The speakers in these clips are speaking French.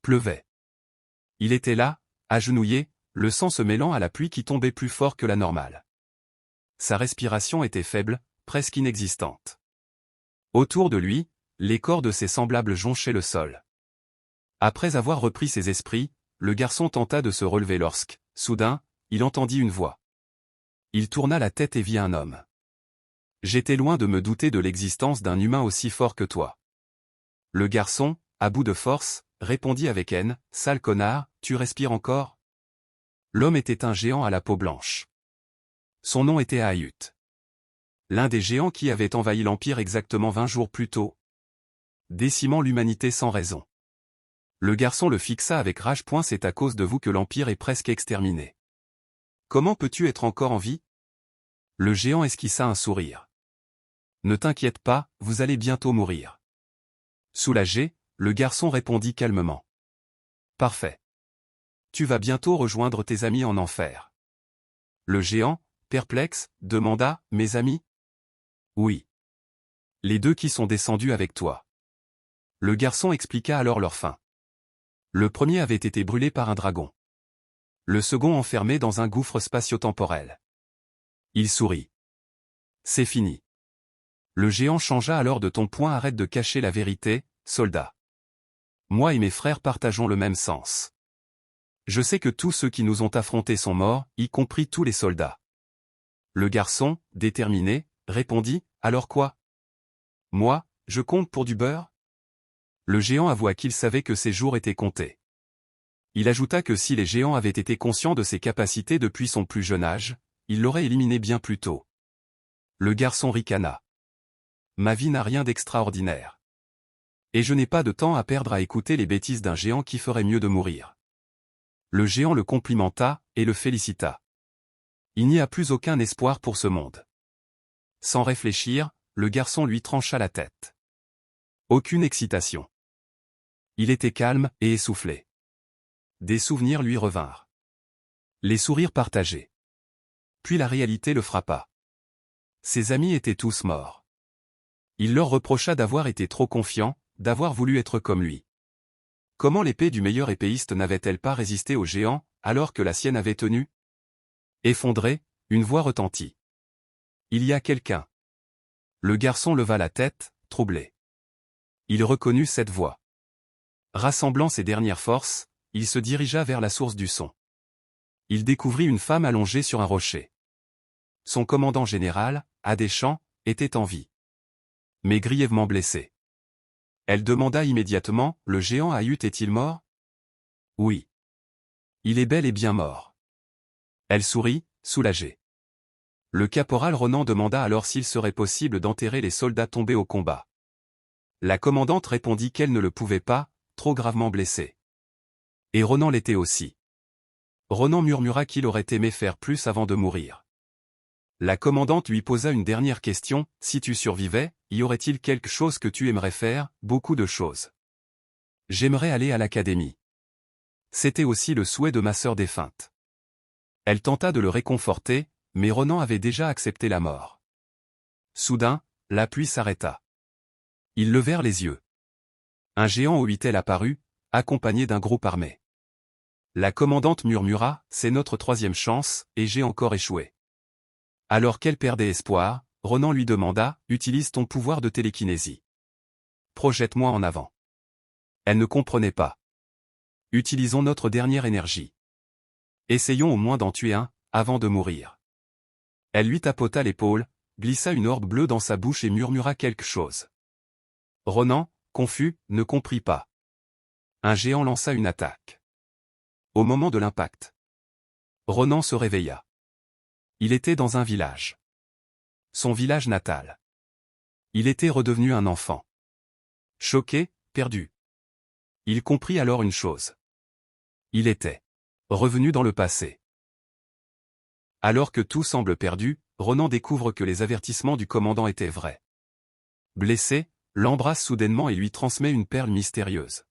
Pleuvait. Il était là, agenouillé, le sang se mêlant à la pluie qui tombait plus fort que la normale. Sa respiration était faible, presque inexistante. Autour de lui, les corps de ses semblables jonchaient le sol. Après avoir repris ses esprits, le garçon tenta de se relever lorsque, soudain, il entendit une voix. Il tourna la tête et vit un homme. « J'étais loin de me douter de l'existence d'un humain aussi fort que toi. » Le garçon, à bout de force, répondit avec haine, « Sale connard, tu respires encore ?» L'homme était un géant à la peau blanche. Son nom était Aayut. L'un des géants qui avait envahi l'Empire exactement 20 jours plus tôt, décimant l'humanité sans raison. Le garçon le fixa avec rage. « C'est à cause de vous que l'Empire est presque exterminé. Comment peux-tu être encore en vie ?» Le géant esquissa un sourire. « Ne t'inquiète pas, vous allez bientôt mourir. » Soulagé, le garçon répondit calmement. « Parfait. Tu vas bientôt rejoindre tes amis en enfer. » Le géant, perplexe, demanda, « Mes amis ?» « Oui. Les deux qui sont descendus avec toi. » Le garçon expliqua alors leur fin. Le premier avait été brûlé par un dragon. Le second enfermé dans un gouffre spatio-temporel. Il sourit. « C'est fini. » Le géant changea alors de ton. « Arrête de cacher la vérité, soldat. Moi et mes frères partageons le même sens. Je sais que tous ceux qui nous ont affrontés sont morts, y compris tous les soldats. » Le garçon, déterminé, répondit, « Alors quoi? Moi, je compte pour du beurre ?» Le géant avoua qu'il savait que ses jours étaient comptés. Il ajouta que si les géants avaient été conscients de ses capacités depuis son plus jeune âge, ils l'auraient éliminé bien plus tôt. Le garçon ricana. « Ma vie n'a rien d'extraordinaire. Et je n'ai pas de temps à perdre à écouter les bêtises d'un géant qui ferait mieux de mourir. » Le géant le complimenta, et le félicita. Il n'y a plus aucun espoir pour ce monde. Sans réfléchir, le garçon lui trancha la tête. Aucune excitation. Il était calme et essoufflé. Des souvenirs lui revinrent. Les sourires partagés. Puis la réalité le frappa. Ses amis étaient tous morts. Il leur reprocha d'avoir été trop confiants, d'avoir voulu être comme lui. Comment l'épée du meilleur épéiste n'avait-elle pas résisté au géant, alors que la sienne avait tenu? Effondré, une voix retentit. « Il y a quelqu'un. » Le garçon leva la tête, troublé. Il reconnut cette voix. Rassemblant ses dernières forces, il se dirigea vers la source du son. Il découvrit une femme allongée sur un rocher. Son commandant général, Adéchamps, était en vie, mais grièvement blessé. Elle demanda immédiatement, « Le géant Aayut est-il mort ?» « Oui. Il est bel et bien mort. » Elle sourit, soulagée. Le caporal Ronan demanda alors s'il serait possible d'enterrer les soldats tombés au combat. La commandante répondit qu'elle ne le pouvait pas, trop gravement blessée. Et Ronan l'était aussi. Ronan murmura qu'il aurait aimé faire plus avant de mourir. La commandante lui posa une dernière question, « Si tu survivais, y aurait-il quelque chose que tu aimerais faire ?»« Beaucoup de choses. J'aimerais aller à l'académie. C'était aussi le souhait de ma sœur défunte. » Elle tenta de le réconforter, mais Ronan avait déjà accepté la mort. Soudain, la pluie s'arrêta. Ils levèrent les yeux. Un géant au huitel apparut, accompagné d'un groupe armé. La commandante murmura, « C'est notre troisième chance, et j'ai encore échoué. » Alors qu'elle perdait espoir, Ronan lui demanda, « Utilise ton pouvoir de télékinésie. Projette-moi en avant. » Elle ne comprenait pas. « Utilisons notre dernière énergie. Essayons au moins d'en tuer un, avant de mourir. » Elle lui tapota l'épaule, glissa une orbe bleue dans sa bouche et murmura quelque chose. Ronan, confus, ne comprit pas. Un géant lança une attaque. Au moment de l'impact, Ronan se réveilla. Il était dans un village. Son village natal. Il était redevenu un enfant. Choqué, perdu. Il comprit alors une chose. Il était revenu dans le passé. Alors que tout semble perdu, Ronan découvre que les avertissements du commandant étaient vrais. Blessé, l'embrasse soudainement et lui transmet une perle mystérieuse.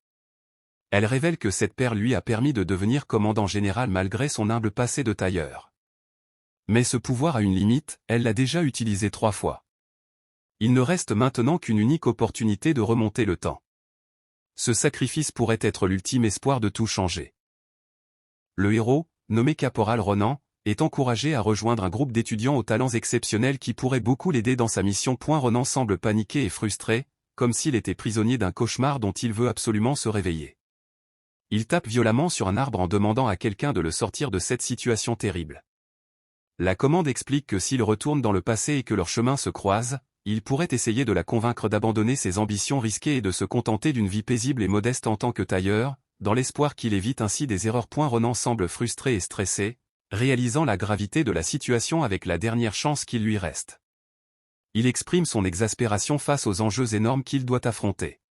Elle révèle que cette perle lui a permis de devenir commandant général malgré son humble passé de tailleur. Mais ce pouvoir a une limite, elle l'a déjà utilisé 3 fois. Il ne reste maintenant qu'une unique opportunité de remonter le temps. Ce sacrifice pourrait être l'ultime espoir de tout changer. Le héros, nommé Caporal Ronan, est encouragé à rejoindre un groupe d'étudiants aux talents exceptionnels qui pourrait beaucoup l'aider dans sa mission. Ronan semble paniqué et frustré, comme s'il était prisonnier d'un cauchemar dont il veut absolument se réveiller. Il tape violemment sur un arbre en demandant à quelqu'un de le sortir de cette situation terrible. La commande explique que s'il retourne dans le passé et que leurs chemins se croisent, il pourrait essayer de la convaincre d'abandonner ses ambitions risquées et de se contenter d'une vie paisible et modeste en tant que tailleur, dans l'espoir qu'il évite ainsi des erreurs. Ronan semble frustré et stressé, réalisant la gravité de la situation avec la dernière chance qu'il lui reste. Il exprime son exaspération face aux enjeux énormes qu'il doit affronter.